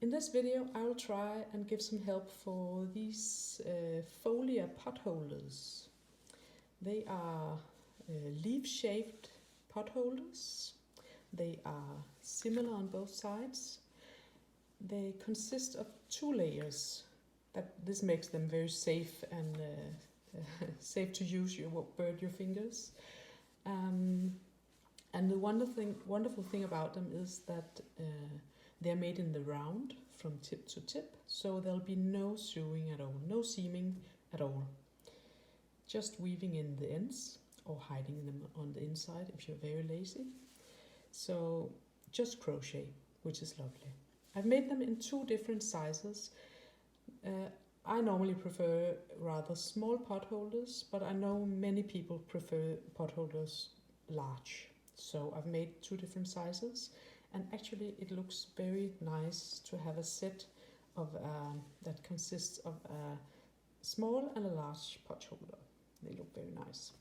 In this video I will try and give some help for these Folia Potholders. They are leaf-shaped potholders. They are similar on both sides. They consist of 2 layers. This makes them very safe and safe to use. You won't burn your fingers. And the wonderful thing about them is that they're made in the round from tip to tip, so there'll be no sewing at all, no seaming at all. Just weaving in the ends or hiding them on the inside if you're very lazy. So just crochet, which is lovely. I've made them in 2 different sizes. I normally prefer rather small potholders, but I know many people prefer potholders large. So I've made 2 different sizes, and actually it looks very nice to have a set of that consists of a small and a large potholder. They look very nice.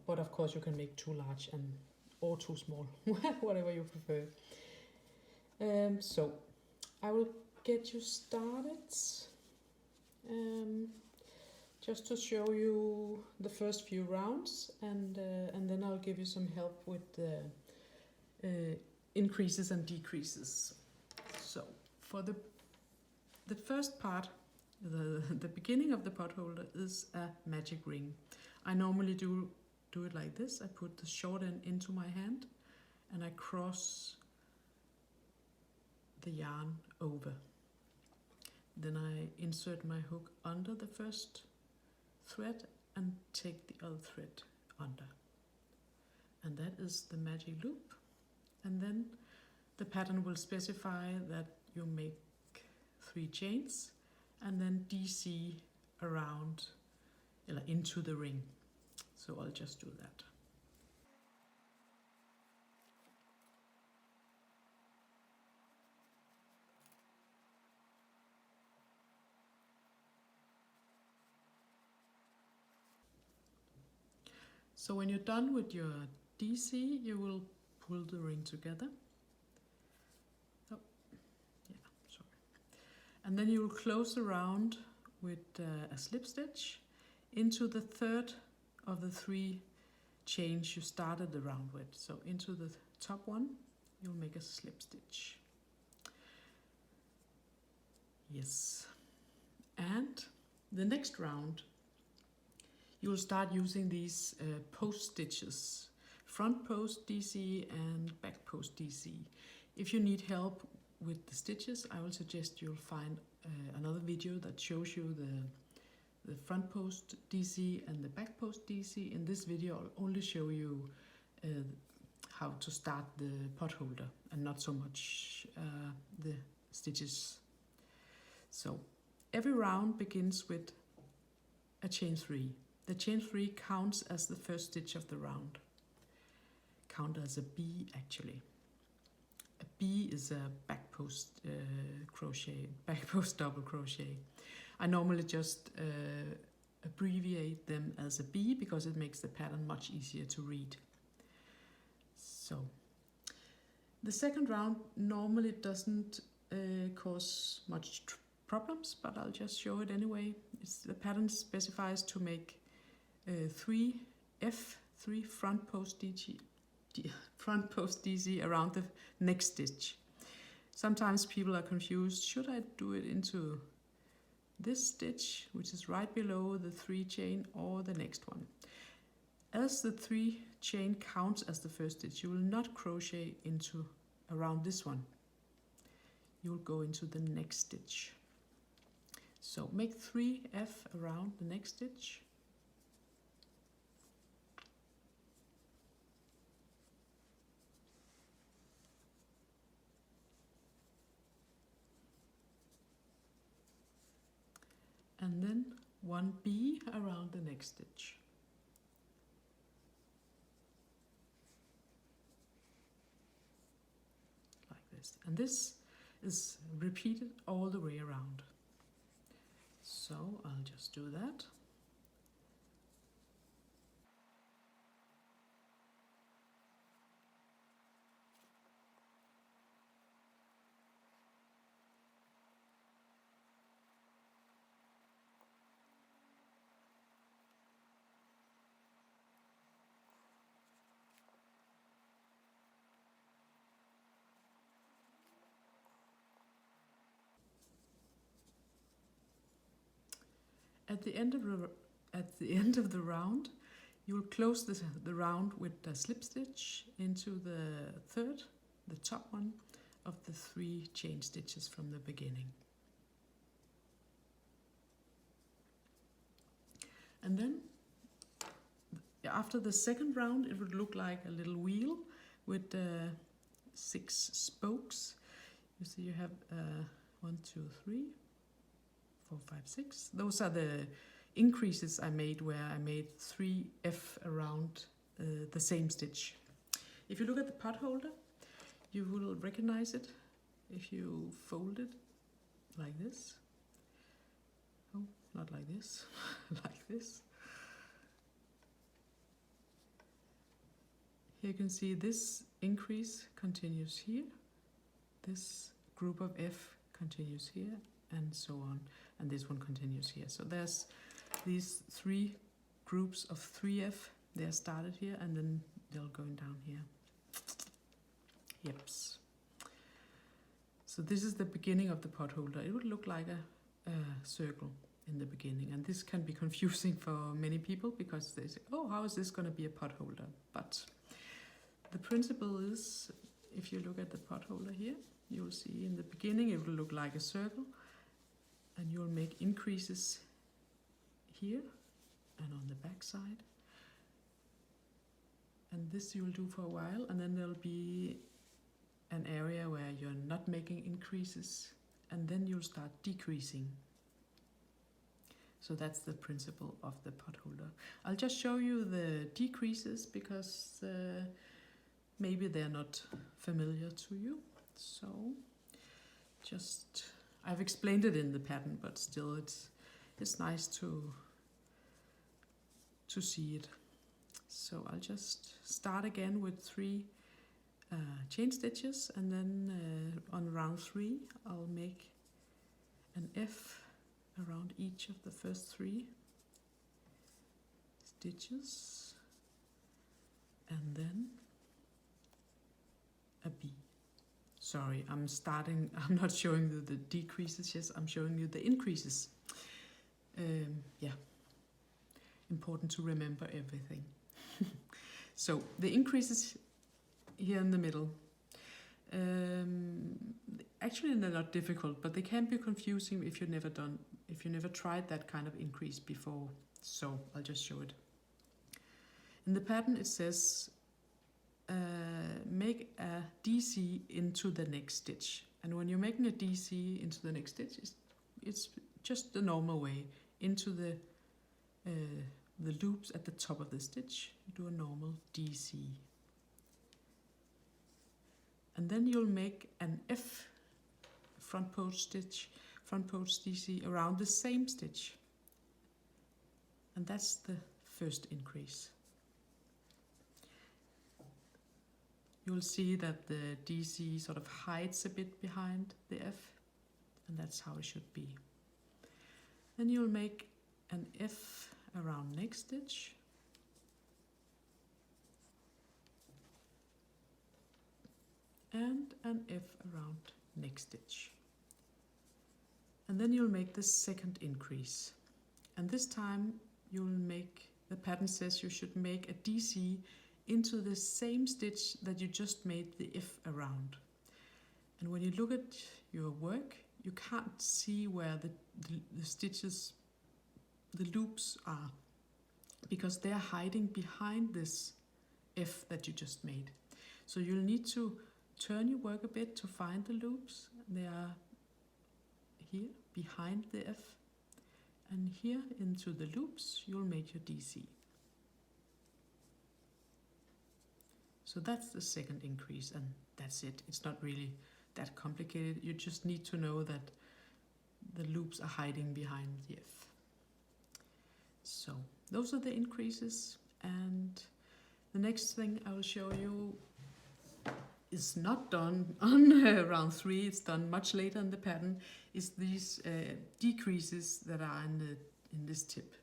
But of course you can make 2 large or 2 small, whatever you prefer. So I will get you started. Just to show you the first few rounds, and then I'll give you some help with the increases and decreases. So for the first part, the beginning of the potholder is a magic ring. I normally do it like this. I put the short end into my hand and I cross the yarn over. Then I insert my hook under the first thread and take the other thread under, and that is the magic loop. And then the pattern will specify that you make 3 chains and then DC around into the ring. So I'll just do that. So when you're done with your DC, you will pull the ring together. Oh, yeah, sorry. And then you will close the round with a slip stitch into the third of the 3 chains you started the round with. So into the top one, you'll make a slip stitch. Yes. And the next round, you'll start using these post stitches, front post DC and back post DC. If you need help with the stitches, I will suggest you'll find another video that shows you the front post DC and the back post DC. In this video, I'll only show you how to start the potholder and not so much the stitches. So every round begins with a chain 3. The chain 3 counts as the first stitch of the round. Count as a B actually. A B is a back post crochet, back post double crochet. I normally just abbreviate them as a B because it makes the pattern much easier to read. So the second round normally doesn't cause much problems, but I'll just show it anyway. The pattern specifies to make 3 front post DC around the next stitch. Sometimes people are confused. Should I do it into this stitch, which is right below the 3 chain, or the next one? As the 3 chain counts as the first stitch, you will not crochet into around this one. You will go into the next stitch. So make 3F around the next stitch. And then 1B around the next stitch. Like this. And this is repeated all the way around. So I'll just do that. At the end of the round, you will close the round with a slip stitch into the third, the top one of the 3 chain stitches from the beginning. And then after the second round, it would look like a little wheel with 6 spokes. You see, you have 1, 2, 3, 4, 5, 6. Those are the increases I made, where I made 3F around the same stitch. If you look at the potholder, you will recognize it if you fold it like this. Oh, not like this, like this. Here you can see this increase continues here, this group of F continues here, and so on, and this one continues here. So there's these 3 groups of 3F. They are started here, and then they're going down here. Yeps. So this is the beginning of the potholder. It would look like a circle in the beginning, and this can be confusing for many people because they say, oh, how is this going to be a potholder? But the principle is, if you look at the potholder here, you'll see in the beginning it will look like a circle, and you'll make increases here and on the back side. And this you'll do for a while, and then there'll be an area where you're not making increases, and then you'll start decreasing. So that's the principle of the potholder. I'll just show you the decreases because maybe they're not familiar to you. So I've explained it in the pattern, but still it's nice to see it. So I'll just start again with 3 chain stitches, and then on round 3 I'll make an F around each of the first 3 stitches, and then a B. Sorry, I'm not showing you the decreases, yes, I'm showing you the increases. Yeah, important to remember everything. So the increases here in the middle, actually they're not difficult, but they can be confusing if you never tried that kind of increase before. So I'll just show it. In the pattern it says make a DC into the next stitch, and when you're making a DC into the next stitch, it's just the normal way. Into the loops at the top of the stitch, you do a normal DC. And then you'll make an F front post DC around the same stitch. And that's the first increase. You'll see that the DC sort of hides a bit behind the F, and that's how it should be. Then you'll make an F around next stitch, and an F around next stitch. And then you'll make the second increase. And this time you'll make, the pattern says you should make a DC into the same stitch that you just made the F around. And when you look at your work, you can't see where the stitches, the loops are, because they're hiding behind this F that you just made. So you'll need to turn your work a bit to find the loops. They are here behind the F, and here into the loops you'll make your DC. So that's the second increase, and that's it. It's not really that complicated. You just need to know that the loops are hiding behind the F. So those are the increases, and the next thing I will show you is not done on round 3, it's done much later in the pattern, is these decreases that are in this tip.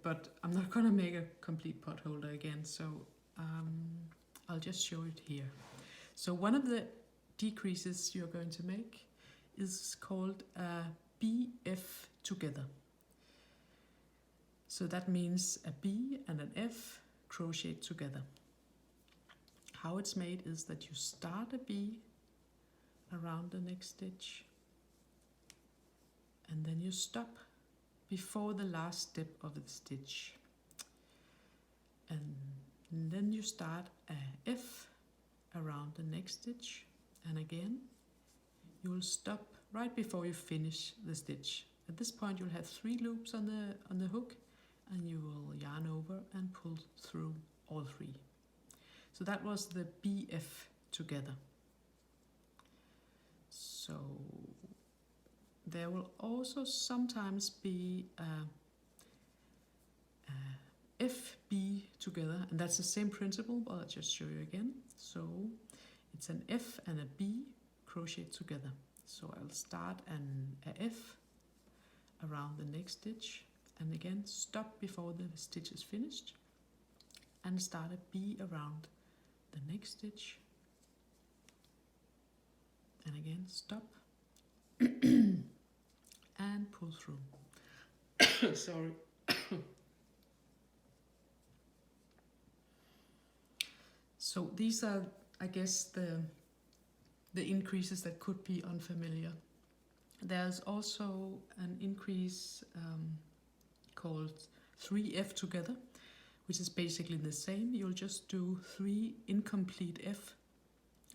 But I'm not going to make a complete potholder again, so I'll just show it here. So one of the decreases you're going to make is called BF together. So that means a B and an F crocheted together. How it's made is that you start a B around the next stitch, and then you stop before the last step of the stitch. And then you start a F around the next stitch, and again you will stop right before you finish the stitch. At this point you'll have 3 loops on the hook, and you will yarn over and pull through all 3. So that was the BF together. So there will also sometimes be a FB together, and that's the same principle, but I'll just show you again. So it's an F and a B crocheted together. So I'll start a F around the next stitch, and again stop before the stitch is finished, and start a B around the next stitch, and again stop and pull through. Sorry. So these are, I guess, the increases that could be unfamiliar. There's also an increase called 3F together, which is basically the same. You'll just do 3 incomplete F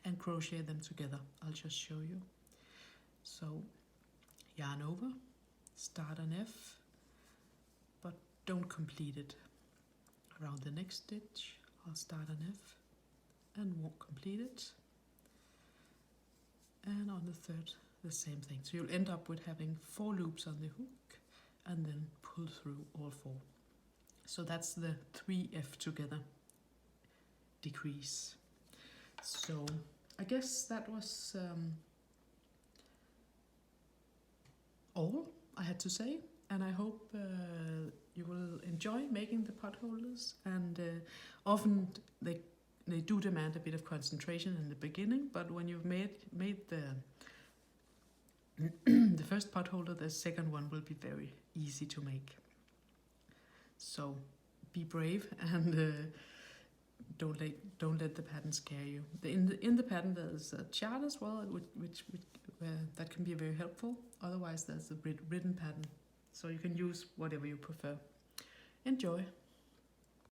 and crochet them together. I'll just show you. So yarn over, start an F, but don't complete it. Around the next stitch, I'll start an F and won't complete it. And on the third, the same thing. So you'll end up with having 4 loops on the hook and then pull through all 4. So that's the 3F together decrease. So I guess that was all I had to say, and I hope you will enjoy making the potholders. And often they do demand a bit of concentration in the beginning, but when you've made the the first potholder, the second one will be very easy to make. So be brave and don't let the pattern scare you. In the pattern there's a chart as well, which that can be very helpful. Otherwise there's a written pattern, so you can use whatever you prefer. Enjoy.